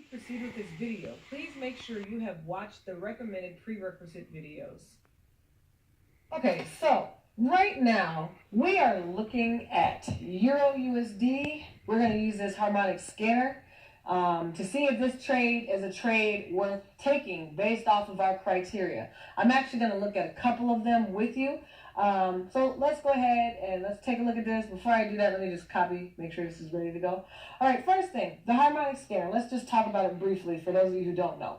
proceed with this video, please make sure you have watched the recommended prerequisite videos. Okay, so right now we are looking at Euro USD. We're going to use this harmonic scanner to see if this trade is a trade worth taking based off of our criteria. I'm actually going to look at a couple of them with you. So let's go ahead and let's take a look at this. Before I do that, let me just copy, make sure this is ready to go. All right, first thing, the harmonic scanner. Let's just talk about it briefly for those of you who don't know.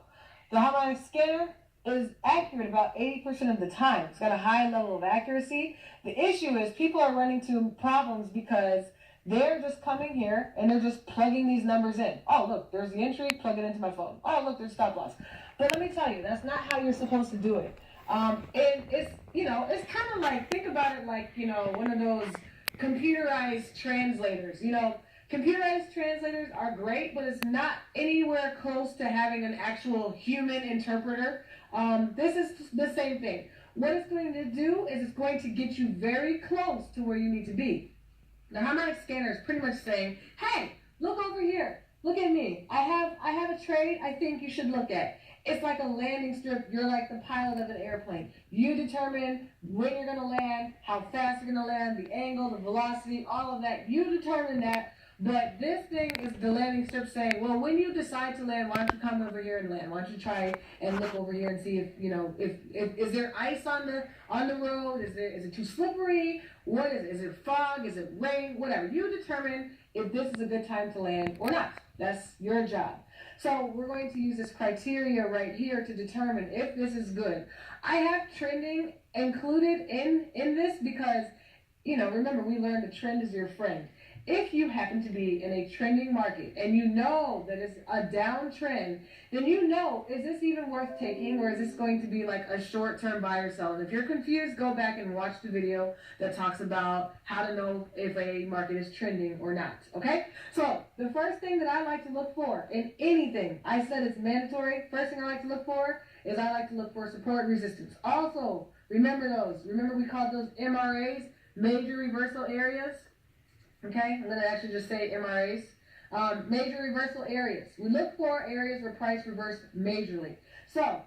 The harmonic scanner is accurate about 80% of the time. It's got a high level of accuracy. The issue is people are running into problems because they're just coming here and they're just plugging these numbers in. Oh, look, there's the entry, plug it into my phone. Oh, look, there's stop loss. But let me tell you, that's not how you're supposed to do it. And it's, it's kind of like, think about it like, one of those computerized translators. Computerized translators are great, but it's not anywhere close to having an actual human interpreter. This is the same thing. What it's going to do is it's going to get you very close to where you need to be. The harmonic scanner is pretty much saying, hey, look over here. Look at me. I have a trade I think you should look at. It's like a landing strip. You're like the pilot of an airplane. You determine when you're going to land, how fast you're going to land, the angle, the velocity, all of that. You determine that. But this thing is the landing strip saying, well, when you decide to land, why don't you come over here and land? Why don't you try and look over here and see if is there ice on the road? Is it too slippery? What is it? Is it fog? Is it rain? Whatever. You determine if this is a good time to land or not. That's your job. So we're going to use this criteria right here to determine if this is good. I have trending included in this because, remember we learned the trend is your friend. If you happen to be in a trending market and you know that it's a downtrend, then is this even worth taking, or is this going to be like a short-term buy or sell? And if you're confused, go back and watch the video that talks about how to know if a market is trending or not, okay? So the first thing that I like to look for in anything, I said it's mandatory. First thing I like to look for is I like to look for support and resistance. Also, remember those. Remember we called those MRAs, major reversal areas. Okay, I'm going to actually just say MRAs. Major reversal areas. We look for areas where price reversed majorly. So,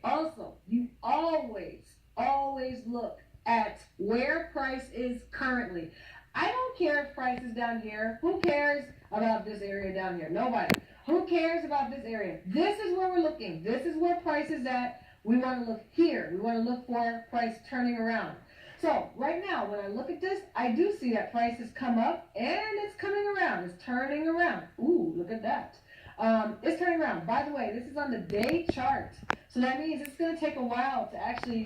also, you always look at where price is currently. I don't care if price is down here. Who cares about this area down here? Nobody. Who cares about this area? This is where we're looking. This is where price is at. We want to look here. We want to look for price turning around. So right now, when I look at this, I do see that price has come up and it's coming around. It's turning around. Ooh, look at that. It's turning around. By the way, this is on the day chart. So that means it's going to take a while to actually,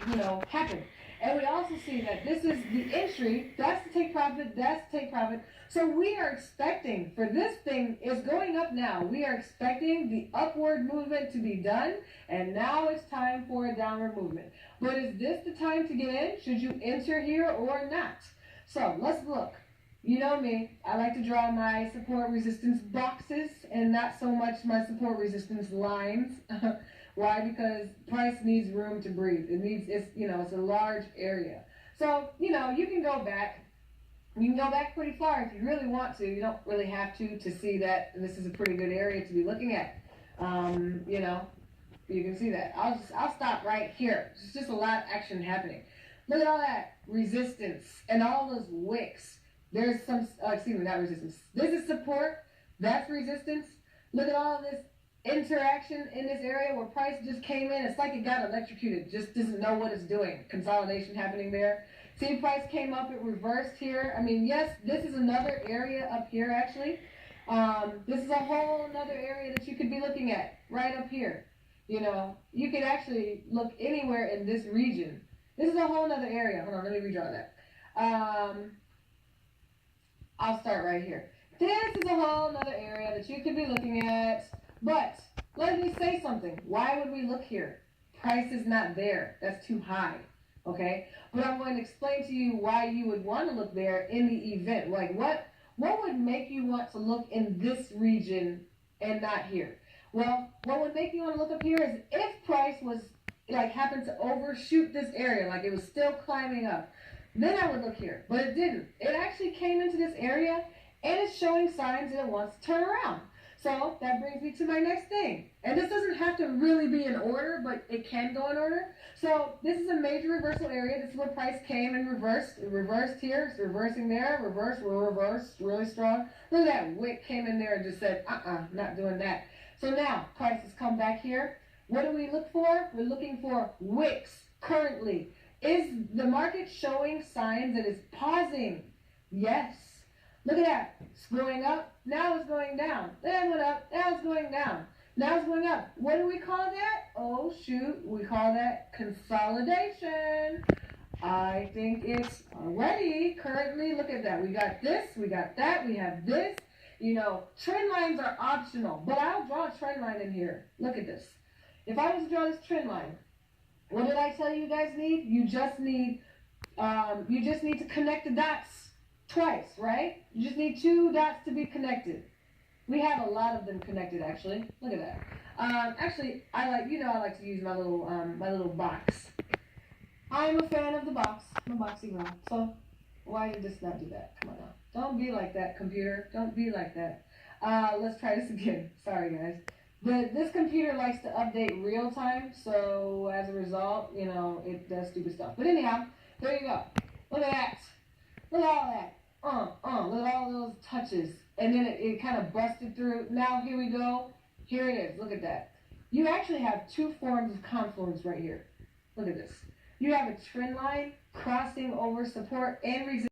happen. And we also see that this is the entry. That's to take profit. That's to take profit. So we are expecting, for this thing is going up now, we are expecting the upward movement to be done. And now it's time for a downward movement. But is this the time to get in? Should you enter here or not? So let's look. You know me, I like to draw my support resistance boxes and not so much my support resistance lines. Why? Because price needs room to breathe. It's a large area. So, you can go back. You can go back pretty far if you really want to. You don't really have to see that this is a pretty good area to be looking at. You can see that. I'll stop right here. There's just a lot of action happening. Look at all that resistance and all those wicks. There's some, not resistance. This is support. That's resistance. Look at all this interaction in this area where price just came in. It's like it got electrocuted. Just doesn't know what it's doing. Consolidation happening there. See, price came up. It reversed here. I mean, yes, this is another area up here, actually. This is a whole another area that you could be looking at right up here. You could actually look anywhere in this region. This is a whole other area. Hold on, let me redraw that. I'll start right here. This is a whole other area that you could be looking at. But let me say something. Why would we look here? Price is not there. That's too high. Okay? But I'm going to explain to you why you would want to look there in the event. Like what would make you want to look in this region and not here? Well, what would make you want to look up here is if price was happened to overshoot this area, like it was still climbing up, then I would look here. But it didn't. It actually came into this area and it's showing signs that it wants to turn around. So that brings me to my next thing. And this doesn't have to really be in order, but it can go in order. So this is a major reversal area. This is where price came and reversed. It reversed here, it's reversing there, reversed, really strong. Look at that. Wick came in there and just said, not doing that. So now price has come back here. What do we look for? We're looking for wicks currently. Is the market showing signs that it's pausing? Yes. Look at that. It's going up. Now it's going down. Then it went up. Now it's going down. Now it's going up. What do we call that? Oh, shoot. We call that consolidation. I think it's already currently. Look at that. We got this. We got that. We have this. You know, trend lines are optional, but I'll draw a trend line in here. Look at this. If I was to draw this trend line, what did I tell you guys need? You just need to connect the dots twice, right? You just need 2 dots to be connected. We have a lot of them connected, actually. Look at that. Actually, I like to use my little box. I'm a fan of the box. I'm a boxy girl. So why you just not do that? Come on now. Don't be like that, computer. Don't be like that. Let's try this again. Sorry, guys. This computer likes to update real time, so as a result, you know, it does stupid stuff. But anyhow, there you go. Look at that. Look at all that. Look at all those touches. And then it kind of busted through. Now here we go. Here it is. Look at that. You actually have 2 forms of confluence right here. Look at this. You have a trend line crossing over support and resistance.